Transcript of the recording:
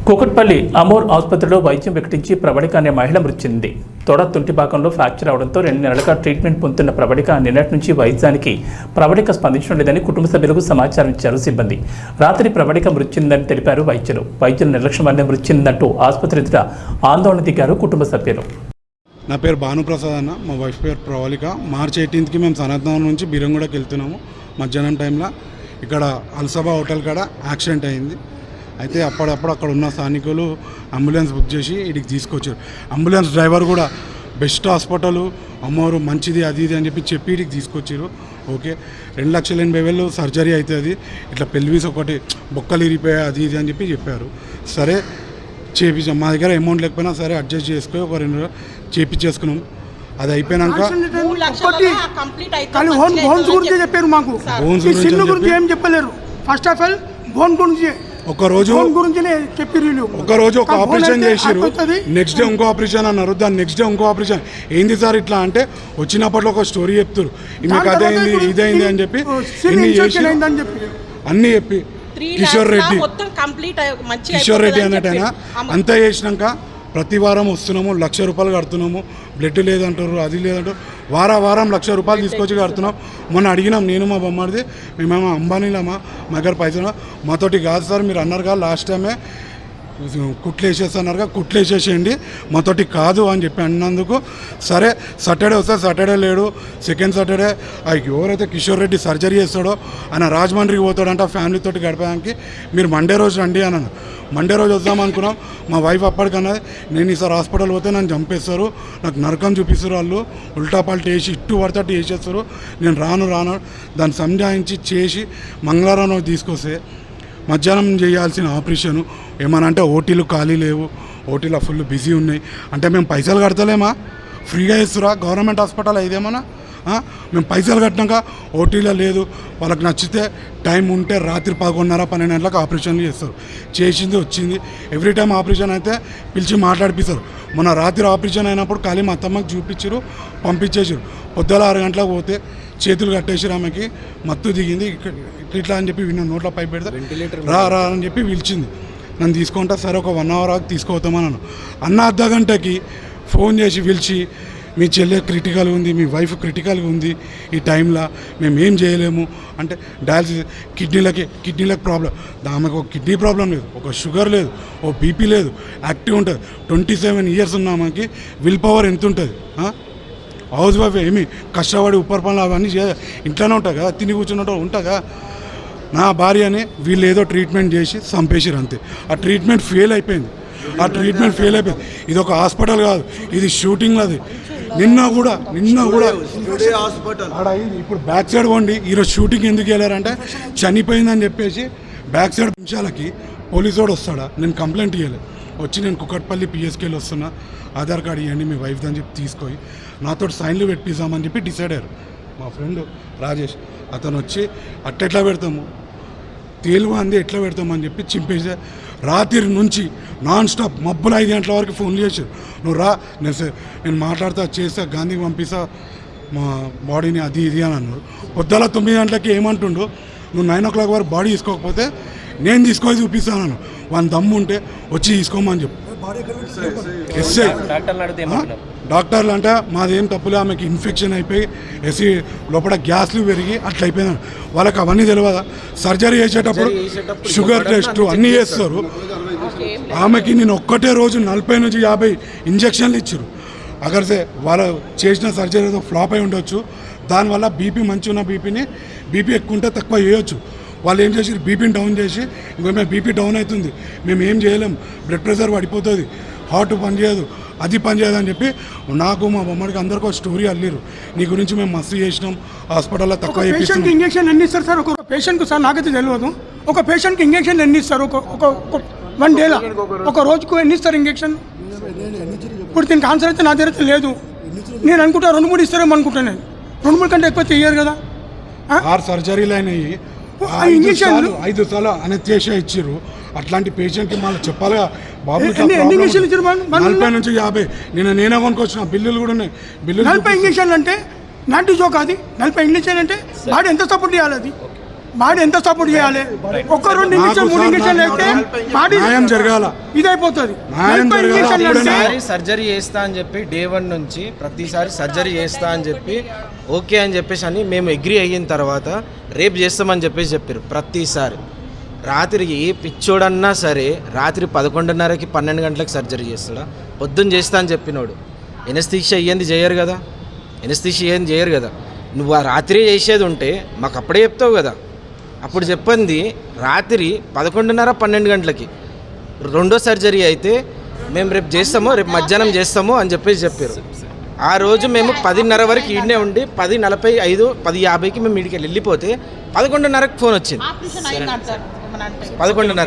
Kukatpally Amor ఆసుపత్రిలో వైద్యం వికటించి ప్రవళిక అనే మహిళ మృతి చెందింది. తొడ తుంటి భాగంలో ఫ్రాక్చర్ అవడంతో 2 నెలలుగా ట్రీట్మెంట్ పొందుతున్న ప్రవళిక నిన్నటి నుంచి వైద్యానికి ప్రవళిక స్పందించడం లేదని కుటుంబ సభ్యులకు సమాచారం ఇచ్చారు సిబ్బంది. రాత్రి ప్రవళిక మృతి చెందిందని తెలిపారు వైద్యులు. వైద్యుల నిర్లక్ష్యం వల్లే మృతి చెందిందంటూ ఆసుపత్రి ఎదుట ఆందోళన దిగారు కుటుంబ సభ్యులు. నా పేరు భానుప్రసాద్ అన్న, మా వైఫ్ పేరు ప్రవళిక. మార్చి 18కి మేము సనత్నగర్ నుంచి బీరంగూడకి వెళ్తున్నాము. మధ్యాహ్నం టైంలో ఇక్కడ అల్సబా హోటల్ కాడ యాక్సిడెంట్ అయింది. అయితే అప్పుడప్పుడు అక్కడ ఉన్న స్థానికులు అంబులెన్స్ బుక్ చేసి ఇక్కడికి తీసుకొచ్చారు. అంబులెన్స్ డ్రైవర్ కూడా బెస్ట్ హాస్పిటల్ అమ్మవారు మంచిది అది ఇది అని చెప్పి ఇక్కడికి తీసుకొచ్చారు. ఓకే, 2,80,000 సర్జరీ అవుతుంది, ఇట్లా పెల్విస్ ఒకటి బొక్కలు ఇరిపోయాయి అది ఇది అని చెప్పారు. సరే చేపించాం, మా దగ్గర అమౌంట్ లేకపోయినా సరే అడ్జస్ట్ చేసుకొని ఒక 2 రోజులు చేపించేసుకున్నాం. అది అయిపోయినాక చెప్పారు మాకు గురించి ఏం చెప్పలేరు. ఫస్ట్ ఆఫ్ ఆల్ బోన్ గురించి ఒక రోజు ఒక ఆపరేషన్ చేసిరు, నెక్స్ట్ డే ఇంకో ఆపరేషన్ అన్నారు. దాని నెక్స్ట్ డే ఇంకో ఆపరేషన్ ఏంది సార్ ఇట్లా అంటే వచ్చినప్పట్లో ఒక స్టోరీ చెప్తారు, మీకు అదైంది ఇదైంది అని చెప్పి ఇన్ని చేసి అన్నీ చెప్పి కిషోర్ రెడ్డి అన్నట్టయినా అంతా చేసినాక ప్రతి వారం వస్తున్నాము, 1,00,000 రూపాయలు కడుతున్నాము. బ్లడ్ లేదంటారు, అది లేదంటారు. వారం 1,00,000 రూపాయలు తీసుకొచ్చి కడుతున్నాం. మొన్న అడిగినాం, నేను మా బొమ్మడిది, మేమేమో అంబానీలమ్మా, మా దగ్గర పైసలు మాతోటి కాదు సార్, మీరు అన్నారుగా లాస్ట్ టైమే కుట్లు వేసేస్తున్నారుగా, కుట్లు వేసేసేయండి, మాతోటి కాదు అని చెప్పి అన్నందుకు సరే సాటర్డే వస్తే సాటర్డే లేడు, సెకండ్ సాటర్డే ఎవరైతే కిషోర్ రెడ్డి సర్జరీ చేస్తాడో ఆయన రాజమండ్రికి పోతాడంట ఫ్యామిలీతో గడపడానికి, మీరు మండే రోజు రండి అన్నాను. మండే రోజు వద్దాం అనుకున్నాం. మా వైఫ్ అప్పటికన్నది, నేను ఈసారి హాస్పిటల్ పోతే నన్ను చంపేస్తారు, నాకు నరకం చూపిస్తారు, వాళ్ళు ఉల్టా పల్టీ వేసి ఇట్టు పడితే వేసేస్తారు, నేను రాను దాన్ని సంజాయించి చేసి మంగళవారం రోజు తీసుకొస్తే మధ్యాహ్నం చేయాల్సిన ఆపరేషను ఏమన్నా అంటే ఓటీలు ఖాళీ లేవు, ఓటీలో ఫుల్ బిజీ ఉన్నాయి. అంటే మేము పైసలు కడతలేమా, ఫ్రీగా ఇస్తురా గవర్నమెంట్ హాస్పిటల్ ఇదేమన్నా, మేము పైసలు కట్టినాక ఓటీలో లేదు. వాళ్ళకి నచ్చితే టైం ఉంటే రాత్రి 11:30-12 గంటలకు ఆపరేషన్లు చేస్తారు. చేసింది వచ్చింది. ఎవ్రీ టైం ఆపరేషన్ అయితే పిలిచి మాట్లాడిపిస్తారు. మొన్న రాత్రి ఆపరేషన్ అయినప్పుడు ఖాళీ మా అత్తమ్మకి చూపించారు, పంపించేసారు. పొద్దుల 6 గంటలకు పోతే చేతులు కట్టేసారు, ఆమెకి మత్తు దిగింది, ఇట్లా అని చెప్పి విన్న నోట్లో పైప్ పెడితే రా అని చెప్పి పిలిచింది. నన్ను తీసుకుంటా సరే ఒక 1 అవర్ తీసుకుపోతామన్నాను. అన్న అర్ధ గంటకి ఫోన్ చేసి పిలిచి, మీ చెల్లె క్రిటికల్ ఉంది, మీ వైఫ్ క్రిటికల్గా ఉంది, ఈ టైంలో మేము ఏం చేయలేము అంటే డయాలసిస్ కిడ్నీలకు ప్రాబ్లం. ఆమెకు ఒక కిడ్నీ ప్రాబ్లం లేదు, ఒక షుగర్ లేదు, ఓ బీపీ లేదు, యాక్టివ్ ఉంటుంది. 27 ఇయర్స్ ఉన్న ఆమెకి విల్ పవర్ ఎంత ఉంటుంది? హౌస్ వైఫ్ ఏమి కష్టపడి ఉప్పర్ పనులు అవన్నీ ఇంట్లోనే ఉంటాయి కదా, తిని కూర్చున్నట్టు ఉంటాగా. నా భార్యని వీళ్ళు ఏదో ట్రీట్మెంట్ చేసి చంపేసారు అంతే. ఆ ట్రీట్మెంట్ ఫెయిల్ అయిపోయింది. ఇది ఒక హాస్పిటల్ కాదు, ఇది షూటింగ్. అది నిన్న కూడా ఇప్పుడు బ్యాక్ సైడ్ పోండి, ఈరోజు షూటింగ్ ఎందుకు వెళ్ళారంటే చనిపోయిందని చెప్పేసి బ్యాక్ సైడ్ నిమిషాలకి పోలీసు వాడు వస్తాడా, నేను కంప్లైంట్ ఇవ్వలేదు. వచ్చి నేను కుకట్పల్లి పిఎస్కేలో వస్తున్నా, ఆధార్ కార్డు ఇవ్వండి మీ వైఫ్ అని చెప్పి తీసుకొని నాతో సైన్లు పెట్టిస్తామని చెప్పి డిసైడ్ అయ్యారు. మా ఫ్రెండ్ రాజేష్ అతను వచ్చి అట్టెట్లా పెడతాము, తేలుగు అంది ఎట్లా పెడతామని చెప్పి చింపేసే. రాత్రి నుంచి నాన్ స్టాప్ మబ్బులు 5 గంటల వరకు ఫోన్ చేశారు, నువ్వు రా, నేను మాట్లాడతా చేస్తా, గాంధీకి పంపిస్తా మా బాడీని అది ఇది అని అన్నారు. పొద్దుల 9 గంటలకి ఏమంటుండు, నువ్వు 9 o'clock వరకు బాడీ తీసుకోకపోతే నేను తీసుకొని చూపిస్తాను, వాళ్ళ దమ్ము ఉంటే వచ్చి తీసుకోమని చెప్పు. ఎస్ఐ డాక్టర్లు అంటే మాదేం తప్పులే, ఆమెకి ఇన్ఫెక్షన్ అయిపోయి ఎస్సీ లోపల గ్యాస్లు పెరిగి అట్లా అయిపోయినాను. వాళ్ళకి అవన్నీ తెలియదా? సర్జరీ చేసేటప్పుడు షుగర్ టెస్ట్ అన్నీ చేస్తారు. ఆమెకి నేను ఒక్కటే రోజు 40 నుంచి 50 ఇంజక్షన్లు ఇచ్చారు. అగర్సే వాళ్ళు చేసిన సర్జరీ ఏదో ఫ్లాప్ అయి ఉండొచ్చు, దానివల్ల బీపీ మంచి ఉన్న బీపీ ఎక్కువ ఉంటే తక్కువ చేయొచ్చు. వాళ్ళు ఏం చేసి బీపీని డౌన్ చేసి, ఇంకో మేము బీపీ డౌన్ అవుతుంది, మేము ఏం చేయలేము, బ్లడ్ ప్రెషర్ పడిపోతుంది, హార్ట్ పనిచేయదు, అది పనిచేయదు అని చెప్పి నాకు మా బొమ్మడికి అందరికీ ఒక స్టోరీ అల్లిరు. నీ గురించి మేము మస్తు చేసినాం, హాస్పిటల్లో తక్కువ పేషెంట్కి ఇంజక్షన్ ఎన్ని ఇస్తారు సార్? ఒక పేషెంట్కి సార్ నాకైతే తెలియదు, ఒక పేషెంట్కి ఇంజక్షన్ ఎన్ని ఇస్తారు? ఒక 1 డేలో ఒక రోజుకు ఎన్ని ఇస్తారు ఇంజక్షన్? ఇప్పుడు దీనికి ఆన్సర్ అయితే నా దగ్గర లేదు. నేను అనుకుంటా 2-3 ఇస్తారేమో అనుకుంటాను. నేను 2-3 కంటే ఎక్కువ చెయ్యరు కదా. 6 సర్జరీలు అయినాయి, 5 సార్లు అనస్థీషియా ఇచ్చారు. అట్లాంటి పేషెంట్కి మళ్ళీ చెప్పాలిగా బాబు, 40 నుంచి 50 నేనే కొనుక్కొచ్చిన బిల్లులు కూడా ఉన్నాయి. 40 ఇంజక్షన్లు అంటే నాటి జోక్, అది 40 ఇంజక్షన్ అంటే బాడీ ఎంత సపోర్ట్ చేయాలి? అది బాడీ ఎంత సపోర్ట్ చేయాలి? ఒక్క 2 ఇంజక్షన్ 3 ఇంజక్షన్ అయితే బాడీ న్యాయం జరగాల. ఇదైపోతుంది. న్యాయం 40 జరగాల. ఇంజక్షన్లు అంటే ప్రతిసారి సర్జరీ చేస్తా అని చెప్పి డే 1 నుంచి ప్రతిసారి సర్జరీ చేస్తా అని చెప్పి ఓకే అని చెప్పేసి అని మేము అగ్రి అయిన తర్వాత రేపు చేస్తామని చెప్పేసి చెప్పారు. ప్రతిసారి రాత్రి ఏ పిచ్చోడన్నా సరే రాత్రి 11:30కి 12 గంటలకు సర్జరీ చేస్తాడా? పొద్దున్న చేస్తా అని చెప్పినోడు ఎనస్థీషియా అయ్యింది చేయరు కదా, ఎనస్థీషియా అయ్యింది చేయరు కదా. నువ్వు ఆ రాత్రి చేసేది ఉంటే మాకు అప్పుడే చెప్తావు కదా. అప్పుడు చెప్పింది రాత్రి 11:30 12 గంటలకి రెండో సర్జరీ అయితే మేము రేపు చేస్తాము, రేపు మధ్యాహ్నం చేస్తాము అని చెప్పేసి చెప్పారు. ఆ రోజు మేము 10:30 వరకు ఈడనే ఉండి 10:45 10:50కి మేము ఇడికి వెళ్ళిపోతే 11:30కి ఫోన్ వచ్చింది. 11:30